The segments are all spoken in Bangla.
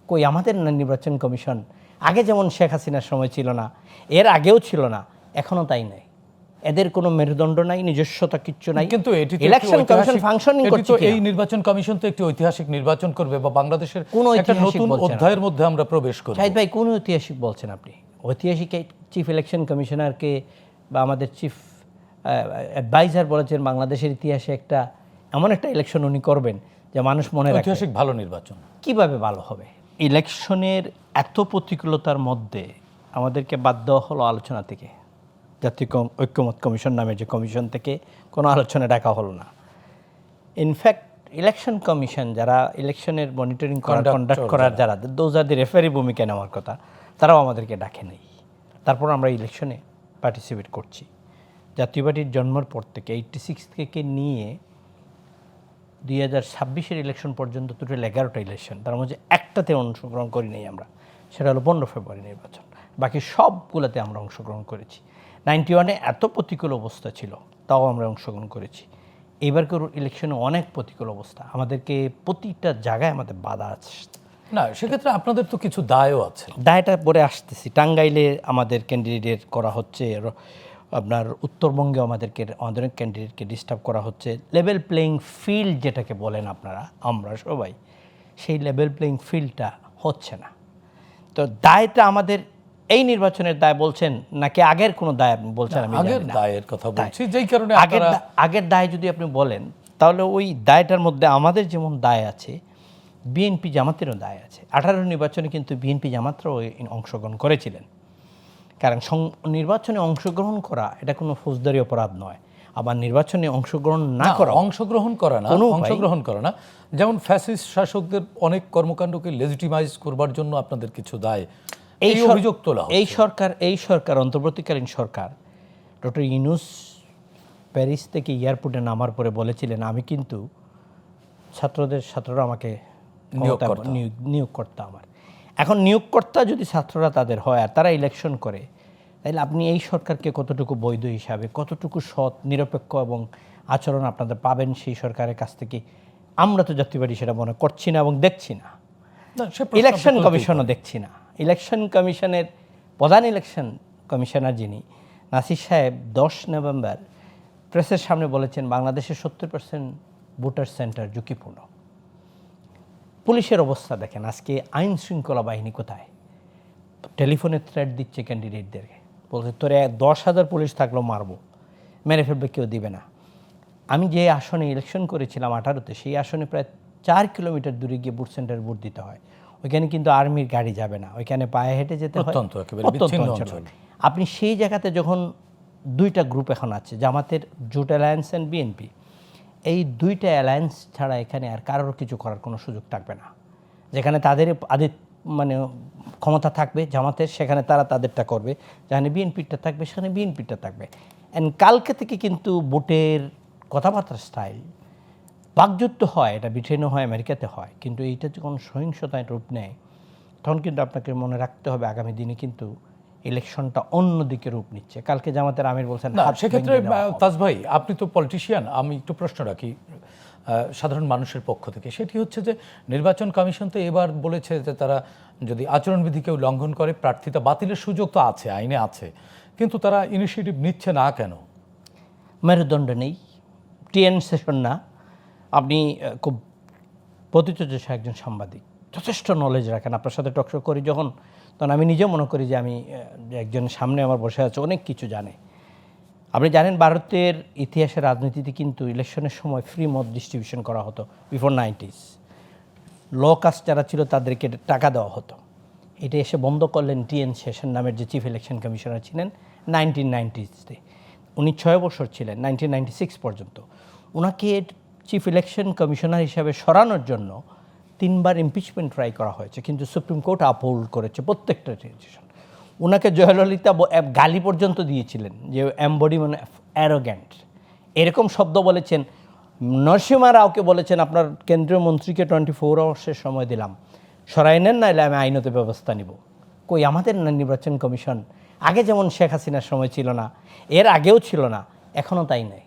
কই আমাদের নির্বাচন কমিশন আগে যেমন শেখ হাসিনার সময় ছিল না, এর আগেও ছিল না, এখনও তাই নাই। এদের কোনো মেরুদণ্ড নাই, নিজস্বতা কিচ্ছু নাই। কিন্তু এটি ইলেকশন কমিশন ফাংশনিং করছে। এই নির্বাচন কমিশন তো একটি ঐতিহাসিক নির্বাচন করবে বা বাংলাদেশের একটা নতুন অধ্যায়ের মধ্যে আমরা প্রবেশ করব। শাহিদ ভাই, কোন ঐতিহাসিক বলছেন আপনি? ঐতিহাসিক চিফ ইলেকশন কমিশনারকে বা আমাদের চিফ অ্যাডভাইজার বলেছেন বাংলাদেশের ইতিহাসে একটা এমন একটা ইলেকশন উনি করবেন যে মানুষ মনে রাখবে। ঐতিহাসিক ভালো নির্বাচন কিভাবে ভালো হবে? ইলেকশনের এত প্রতিকূলতার মধ্যে আমাদেরকে বাদ দেওয়া হলো আলোচনা থেকে। জাতীয় ঐক্যমত কমিশন নামে যে কমিশন থেকে কোনো আলোচনা ডাকা হলো না। ইনফ্যাক্ট ইলেকশন কমিশন যারা ইলেকশনের মনিটরিং কন্ডাক্ট করার যারা দোজ আর দি রেফারি ভূমিকা নেওয়ার কথা, তারাও আমাদেরকে ডাকে নেই। তারপর আমরা ইলেকশনে পার্টিসিপেট করছি। জাতীয় পার্টির জন্মের পর থেকে 86 থেকে নিয়ে 2026-এর ইলেকশন পর্যন্ত টোটাল 11টা ইলেকশন, তার মধ্যে একটাতে অংশগ্রহণ করি নাই আমরা, সেটা হলো 15 ফেব্রুয়ারি নির্বাচন। বাকি সবগুলোতে আমরা অংশগ্রহণ করেছি। 91-এ এত প্রতিকূল অবস্থা ছিল, তাও আমরা অংশগ্রহণ করেছি। এবারকার ইলেকশনে অনেক প্রতিকূল অবস্থা, আমাদেরকে প্রতিটা জায়গায় আমাদের বাধা আছে। না, সেক্ষেত্রে আপনাদের তো কিছু দায়ও আছে। দায়টা পরে আসতেছি। টাঙ্গাইলে আমাদের ক্যান্ডিডেট করা হচ্ছে, আপনার উত্তরবঙ্গে আমাদের ক্যান্ডিডেটকে ডিস্টার্ব করা হচ্ছে। লেভেল প্লেয়িং ফিল্ড যেটাকে বলেন আপনারা, আমরা সবাই, সেই লেভেল প্লেয়িং ফিল্ডটা হচ্ছে না। তো দায়টা আমাদের এই নির্বাচনের দায় বলছেন নাকি আগের কোনো দায় আপনি বলছেন? আমি আগের দায়ের কথা বলছি, যেই কারণে আগের দায় যদি আপনি বলেন, তাহলে ওই দায়টার মধ্যে আমাদের যেমন দায় আছে, বিএনপি জামাতেরও দায় আছে। 18 নির্বাচনে কিন্তু বিএনপি জামাতরাও অংশগ্রহণ করেছিলেন। কারণ নির্বাচনে অংশগ্রহণ করা এটা কোনো ফৌজদারি অপরাধ নয়। আবার নির্বাচনে অংশগ্রহণ না করা, অংশগ্রহণ করা না, যেমন ফ্যাসিস্ট শাসকদের অনেক কর্মকাণ্ডকে লেজিটিমাইজ করবার জন্য আপনাদের কিছু দায়, এই অভিযোগ তোলা। এই সরকার অন্তর্বর্তীকালীন সরকার, ডক্টর ইউনূস প্যারিস থেকে এয়ারপোর্টে নামার পরে বলেছিলেন, আমি কিন্তু ছাত্ররা আমাকে নিয়োগকর্তা আমার। এখন নিয়োগকর্তা যদি ছাত্ররা তাদের হয় আর তারা ইলেকশন করে, তাহলে আপনি এই সরকারকে কতটুকু বৈধ হিসাবে, কতটুকু সৎ নিরপেক্ষ এবং আচরণ আপনাদের পাবেন সেই সরকারের কাছ থেকে? আমরা তো জাতীয় পার্টি সেটা মনে করছি না এবং দেখছি না। ইলেকশন কমিশনও দেখছি না। ইলেকশন কমিশনের প্রধান ইলেকশন কমিশনার যিনি নাসির সাহেব 10 নভেম্বর প্রেসের সামনে বলেছেন বাংলাদেশের 70% ভোটার সেন্টার ঝুঁকিপূর্ণ। পুলিশের অবস্থা দেখেন আজকে, আইন শৃঙ্খলা বাহিনী কোথায়? টেলিফোনে থ্রেট দিচ্ছে ক্যান্ডিডেটদেরকে, বলছে তোরে 10,000 পুলিশ থাকলেও মারবো, মেরে ফেলবে, কেউ দিবে না। আমি যে আসনে ইলেকশন করেছিলাম 18-তে, সেই আসনে প্রায় 4 কিলোমিটার দূরে গিয়ে ভোট সেন্টারে ভোট দিতে হয়। ওইখানে কিন্তু আর্মির গাড়ি যাবে না, ওইখানে পায়ে হেঁটে যেতে হয়। আপনি সেই জায়গাতে যখন দুইটা গ্রুপ এখন আছে, জামাতের জোট অ্যালায়েন্স অ্যান্ড বিএনপি, এই দুইটা অ্যালায়েন্স ছাড়া এখানে আর কারোর কিছু করার কোনো সুযোগ থাকবে না। যেখানে তাদের মানে ক্ষমতা থাকবে জামাতের, সেখানে তারা তাদেরটা করবে, যেখানে বিএনপিটা থাকবে সেখানে বিএনপিটা থাকবে। অ্যান্ড কালকে থেকে কিন্তু ভোটের কথাবার্তার স্টাইল, বাকযুদ্ধ হয়, এটা ব্রিটেনে হয়, আমেরিকাতে হয়, কিন্তু এইটা যখন সহিংসতায় রূপ নেয়, তখন কিন্তু আপনাকে মনে রাখতে হবে আগামী দিনে কিন্তু ইলেকশনটা অন্যদিকে রূপ নিচ্ছে। কালকে জামাতের আমির বলছেন। সেক্ষেত্রে তাজ ভাই, আপনি তো পলিটিশিয়ান, আমি একটু প্রশ্ন রাখি সাধারণ মানুষের পক্ষ থেকে। সেটি হচ্ছে যে নির্বাচন কমিশন তো এবার বলেছে যে তারা যদি আচরণবিধি কেউ লঙ্ঘন করে প্রার্থিতা বাতিলের সুযোগ তো আছে, আইনে আছে, কিন্তু তারা ইনিশিয়েটিভ নিচ্ছে না কেন? মেরুদণ্ড নেই, টিএন সেশন না। আপনি খুব প্রতিচর্যা একজন সাংবাদিক, যথেষ্ট নলেজ রাখেন, আপনার সাথে টকশো করি যখন, তখন আমি নিজে মনে করি যে আমি একজন সামনে আমার বসে আছে, অনেক কিছু জানে। আপনি জানেন ভারতের ইতিহাসের রাজনীতিতে কিন্তু ইলেকশনের সময় ফ্রি মত ডিস্ট্রিবিউশন করা হতো বিফোর 90s। লো কাস্ট যারা ছিল তাদেরকে টাকা দেওয়া হতো। এটা এসে বন্ধ করলেন টিএন সেশন নামের যে চিফ ইলেকশন কমিশনার ছিলেন 1990s-তে। উনি 6 বছর ছিলেন, 1996 পর্যন্ত। ওনাকে চিফ ইলেকশন কমিশনার হিসাবে সরানোর জন্য 3বার ইমপিচমেন্ট ট্রাই করা হয়েছে, কিন্তু সুপ্রিম কোর্ট আপহোল্ড করেছে প্রত্যেকটা ডিসিশন। ওনাকে জয়ললিতা গালি পর্যন্ত দিয়েছিলেন যে এমবডিমেন্ট অ্যারোগ্যান্ট, এরকম শব্দ বলেছেন। নরসিমা রাওকে বলেছেন আপনার কেন্দ্রীয় মন্ত্রীকে 24 আওয়ার্সের সময় দিলাম, সরাই নেন, নাহলে আমি আইনত ব্যবস্থা নিব। কই আমাদের নির্বাচন কমিশন আগে যেমন শেখ হাসিনার সময় ছিল না, এর আগেও ছিল না, এখনও তাই নাই।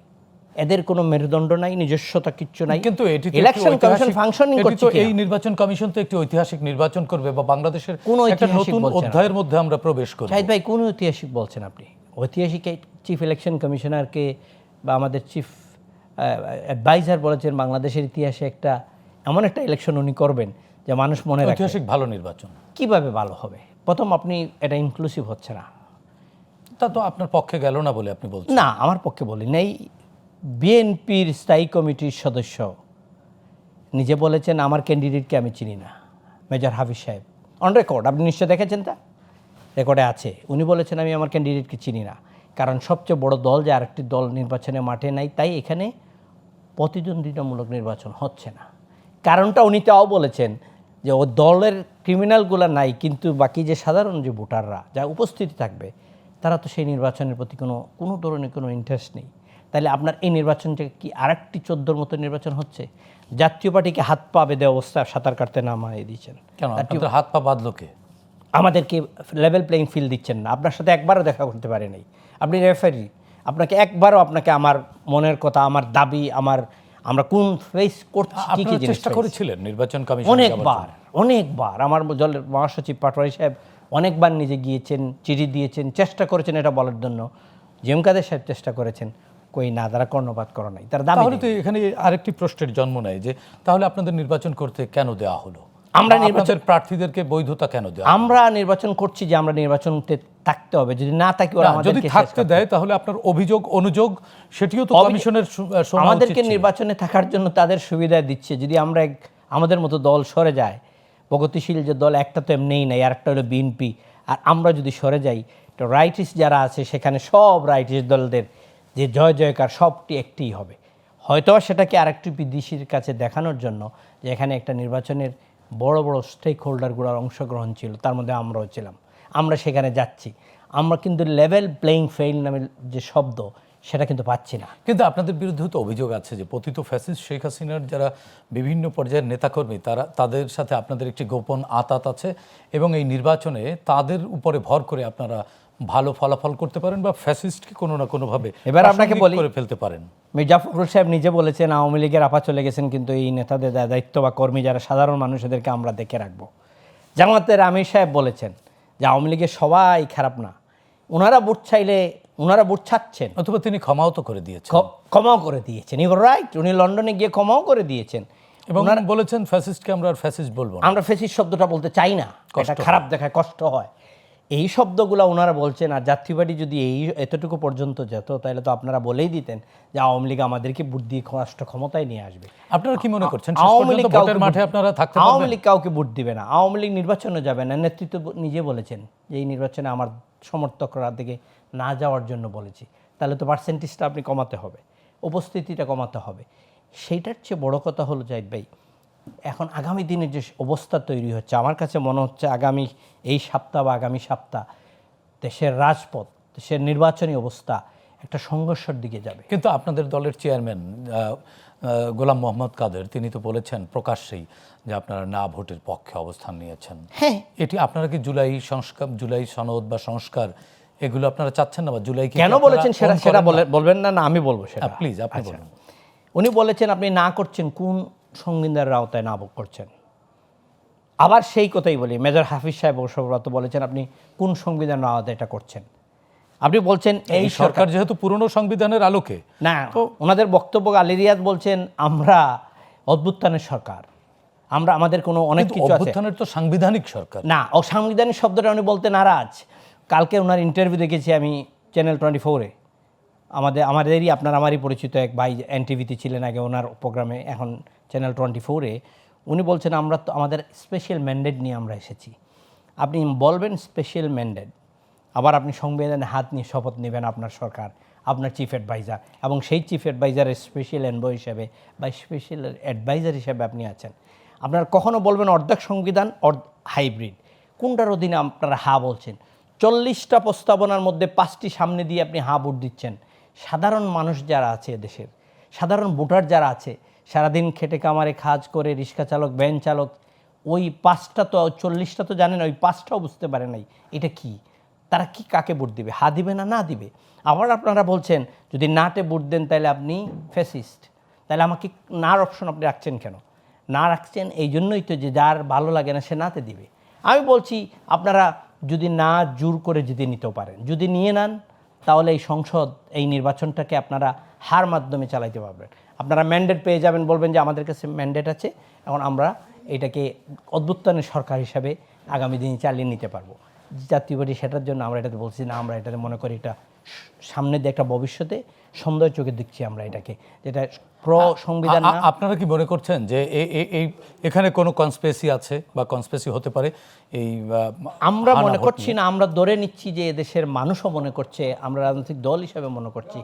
এদের কোনো মেরুদণ্ড নাই, নিজস্বতা কিচ্ছু নাই। কিন্তু এটি তো ইলেকশন কমিশন ফাংশনিং করছে কি? এই নির্বাচন কমিশন তো একটি ঐতিহাসিক নির্বাচন করবে বা বাংলাদেশের কোনো একটা ঐতিহাসিক নতুন বলছেন অধ্যায়ের মধ্যে আমরা প্রবেশ করব। শাহিদ ভাই, কোন ঐতিহাসিক বলছেন আপনি? ঐতিহাসিক চিফ ইলেকশন কমিশনারকে বা আমাদের চিফ অ্যাডভাইজার বলেছেন বাংলাদেশের ইতিহাসে একটা এমন একটা ইলেকশন উনি করবেন যে মানুষ মনে রাখে। ঐতিহাসিক ভালো নির্বাচন কিভাবে ভালো হবে? প্রথম, আপনি এটা ইনক্লুসিভ হচ্ছে না। তা তো আপনার পক্ষে গেল না বলে আপনি বলছেন। না, আমার পক্ষে বলি নাই। বিএনপির স্থায়ী কমিটির সদস্য নিজে বলেছেন আমার ক্যান্ডিডেটকে আমি চিনি না, মেজর হাফিজ সাহেব, অন রেকর্ড, আপনি নিশ্চয় দেখেছেন, তা রেকর্ডে আছে। উনি বলেছেন আমি আমার ক্যান্ডিডেটকে চিনি না, কারণ সবচেয়ে বড় দল যে আরেকটি দল নির্বাচনে মাঠে নাই, তাই এখানে প্রতিদ্বন্দ্বিতামূলক নির্বাচন হচ্ছে না। কারণটা উনি তাও বলেছেন যে ও দলের ক্রিমিনালগুলো নাই, কিন্তু বাকি যে সাধারণ যে ভোটাররা যা উপস্থিতি থাকবে তারা তো সেই নির্বাচনের প্রতি কোনো ধরনের কোনো ইন্টারেস্ট নেই। তাহলে আপনার এই নির্বাচনটা কি আরেকটি 14 মতো নির্বাচন হচ্ছে? জাতীয় পার্টিকে হাত পা বেঁধে অবস্থা সাঁতার কাটতে নামাই দিচ্ছেন। কেন আপনাদের হাত পা বাঁধলো কে? আমাদেরকে লেভেল প্লেইং ফিল্ড দিচ্ছেন না। আপনার সাথে একবারও দেখা করতে পারে নাই, আপনি রেফারি, আপনাকে একবারও আপনাকে আমার মনের কথা, আমার দাবি, আমরা কোন ফেস করছি, কি কি চেষ্টা করেছিলেন নির্বাচন কমিশন? অনেকবার আমার দলের মহাসচিব পাটোয়ারি সাহেব অনেকবার নিজে গিয়েছেন, চিঠি দিয়েছেন, চেষ্টা করেছেন এটা বলার জন্য। জিএম কাদের সাহেব চেষ্টা করেছেন, কই না, তারা কর্ণপাত করা নাই, তারা দাবি। তাহলে তো এখানে আরেকটি প্রশ্নের জন্ম নেয় যে তাহলে আপনাদের নির্বাচন করতে কেন দেওয়া হলো? আমরা নির্বাচন প্রার্থীদেরকে বৈধতা কেন দেওয়া? আমরা নির্বাচন করছি যে আমরা নির্বাচনতে থাকতে হবে, যদি না থাকি ওরা যদি থাকতে দেয় তাহলে আপনার অভিযোগ অনুযোগ সেটিও তো কমিশনের আমাদেরকে নির্বাচনে থাকার জন্য তাদের সুবিধা দিচ্ছে। যদি আমরা আমাদের মতো দল সরে যায়, প্রগতিশীল যে দল একটা তো এমনিই নাই, আর একটা হলো বিএনপি, আর আমরা যদি সরে যাই তো রাইটিস্ট যারা আছে সেখানে সব রাইটিস্ট দলদের যে জয় জয়কার সবটি একটিই হবে। হয়তো সেটাকে আরেকটু বিদেশির কাছে দেখানোর জন্য যে এখানে একটা নির্বাচনের বড় বড় স্টেক হোল্ডারগুলোর অংশগ্রহণ ছিল, তার মধ্যে আমরাও ছিলাম, আমরা সেখানে যাচ্ছি। আমরা কিন্তু লেভেল প্লেইং ফিল্ড নামে যে শব্দ সেটা কিন্তু পাচ্ছি না। কিন্তু আপনাদের বিরুদ্ধে তো অভিযোগ আছে যে পতিত ফ্যাসিস্ট শেখ হাসিনার যারা বিভিন্ন পর্যায়ের নেতাকর্মী তাদের সাথে আপনাদের একটি গোপন আঁতাত আছে এবং এই নির্বাচনে তাদের উপরে ভর করে আপনারা ভালো ফলাফল করতে পারেন বা ফ্যাসিস্টকে কোনো না কোনোভাবে এবার আপনাকে বলি করে ফেলতে পারেন। মির্জা ফখরুল সাহেব নিজে বলেছেন আওয়ামী লীগের আপা চলে গেছেন, কিন্তু এই নেতাদের দায়িত্ব বা কর্মী যারা সাধারণ মানুষ এদেরকে আমরা দেখে রাখবো। জামাতের আমির সাহেব বলেছেন যে আওয়ামী লীগের সবাই খারাপ না, ওনারা ভোট চাইলে ওনারা ভোট ছাড়ছেন, অথবা তিনি ক্ষমাও তো করে দিয়েছেন। ক্ষমাও করে দিয়েছেন, ইউ রাইট, উনি লন্ডনে গিয়ে ক্ষমাও করে দিয়েছেন এবং বলেছেন ফ্যাসিস্টকে আমরা আর ফ্যাসিস্ট বলবো না, আমরা ফ্যাসিস্ট শব্দটা বলতে চাই না, এটা খারাপ দেখায়, কষ্ট হয়, এই শব্দগুলো ওনারা বলছেন। আর জাতীয় পার্টি যদি এতটুকু পর্যন্ত যেত তাহলে তো আপনারা বলেই দিতেন যে আওয়ামী লীগ আমাদেরকে ভোট দিয়ে রাষ্ট্র ক্ষমতায় নিয়ে আসবে। আপনারা কি মনে করছেন আওয়ামী লীগ ভোটের মাঠে আপনারা থাকতে পারবেন? আওয়ামী লীগ কাউকে ভোট দিবে না, আওয়ামী লীগ নির্বাচনে যাবে না। নেতৃত্ব নিজে বলেছেন যে এই নির্বাচনে আমার সমর্থকরা দিকে না যাওয়ার জন্য বলেছি। তাহলে তো পার্সেন্টেজটা আপনি কমাতে হবে, উপস্থিতিটা কমাতে হবে। সেইটার চেয়ে বড় কথা হলো জাহিদ ভাই, এখন আগামী দিনের যে অবস্থা তৈরি হচ্ছে, আমার কাছে মনে হচ্ছে আগামী এই সপ্তাহ বা আগামী সপ্তাহ দেশের রাজপথ, দেশের নির্বাচনী অবস্থা একটা সংঘর্ষের দিকে যাবে। কিন্তু আপনাদের দলের চেয়ারম্যান গোলাম মোহাম্মদ কাদের তিনি তো বলেছেন প্রকাশ্যেই যে আপনারা না ভোটের পক্ষে অবস্থান নিয়েছেন। হ্যাঁ, এটি আপনারা কি জুলাই সনদ বা সংস্কার এগুলো আপনারা চাচ্ছেন না? বা জুলাই কেন বলেছেন সেটা বলবেন না? না আমি বলবো সেটা, প্লিজ আপনি বলুন। উনি বলেছেন আপনি না করছেন, কোন সংবিধানের আওতায় না করছেন? আবার সেই কথাই বলি, মেজর হাফিজ সাহেব অবশ্য বলেছেন আপনি কোন সংবিধানের আওতায় এটা করছেন? আপনি বলছেন এই সরকার যেহেতু পুরনো সংবিধানের আলোকে, না, তো ওনাদের বক্তব্য আলী রিয়াদ বলছেন আমরা অভ্যুত্থানের সরকার, আমরা আমাদের কোনো অনেক কিছু আছে। অভ্যুত্থানের তো সাংবিধানিক সরকার না, অসাংবিধানিক শব্দটা উনি বলতে নারাজ। কালকে ওনার ইন্টারভিউ দেখেছি আমি চ্যানেল 24-এ, আমাদেরই আমারই পরিচিত এক ভাই এনটিভিতে ছিলেন আগে, ওনার প্রোগ্রামে, এখন চ্যানেল 24-এ উনি বলছেন আমরা তো আমাদের স্পেশাল ম্যান্ডেট নিয়ে আমরা এসেছি। আপনি বলবেন স্পেশাল ম্যান্ডেট, আবার আপনি সংবিধানে হাত নিয়ে শপথ নেবেন আপনার সরকার, আপনার চিফ অ্যাডভাইজার, এবং সেই চিফ অ্যাডভাইজারের স্পেশাল এনভয় হিসেবে বা স্পেশাল অ্যাডভাইজার হিসেবে আপনি আছেন। আপনারা কখনো বলবেন অর্ধেক সংবিধান হাইব্রিড, কোনটার অধীনে আপনারা হা বলছেন? 40টা প্রস্তাবনার মধ্যে 5টি সামনে দিয়ে আপনি হা ভোট দিচ্ছেন। সাধারণ মানুষ যারা আছে দেশের, সাধারণ ভোটার যারা আছে, সারাদিন খেটে কামারে কাজ করে রিক্সা চালক, ভ্যান চালক, ওই 5টা তো 40টা তো জানেন, ওই 5টাও বুঝতে পারে নাই এটা কি। তারা কি কাকে ভোট দিবে, হা দিবে না না দিবে। আবার আপনারা বলছেন যদি নাটে ভোট দেন তাহলে আপনি ফ্যাসিস্ট, তাহলে আমাকে নার অপশন আপনি রাখছেন কেন? না রাখছেন এই জন্যই তো যে যার ভালো লাগে না সে নাতে দিবে। আমি বলছি আপনারা যদি না জোর করে যদি নিতেও পারেন, যদি নিয়ে নেন তাহলে এই সংসদ এই নির্বাচনটাকে আপনারা হার মাধ্যমে চালাইতে পারবেন। আপনারা ম্যান্ডেট পেয়ে যাবেন, বলবেন যে আমাদের কাছে ম্যান্ডেট আছে, এখন আমরা এটাকে অভ্যুত্থানের সরকার হিসাবে আগামী দিনে চালিয়ে নিতে পারবো। জাতীয় পার্টি সেটার জন্য আমরা এটাতে বলছি না, আমরা এটাতে মনে করি এটা সামনে দিয়ে একটা ভবিষ্যতে সুন্দর চোখে দেখছি আমরা এটাকে, যেটা সংবিধান না। আপনারা কি মনে করছেন যে এই এখানে কোনো কনস্পিরেসি আছে বা কনস্পিরেসি হতে পারে? এই আমরা মনে করছি না, আমরা ধরে নিচ্ছি যে এদেশের মানুষও মনে করছে, আমরা রাজনৈতিক দল হিসাবে মনে করছি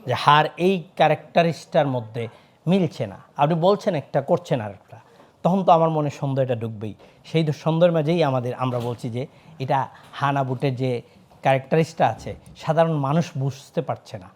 যে হার এই ক্যারেক্টারিস্টার মধ্যে মিলছে না। আপনি বলছেন একটা, করছেন আর একটা, তখন তো আমার মনে সন্দেহ এটা ঢুকবেই। সেই সন্দেহের মাঝেই আমরা বলছি যে এটা হানা বুটের যে ক্যারেক্টারিস্টটা আছে সাধারণ মানুষ বুঝতে পারছে না।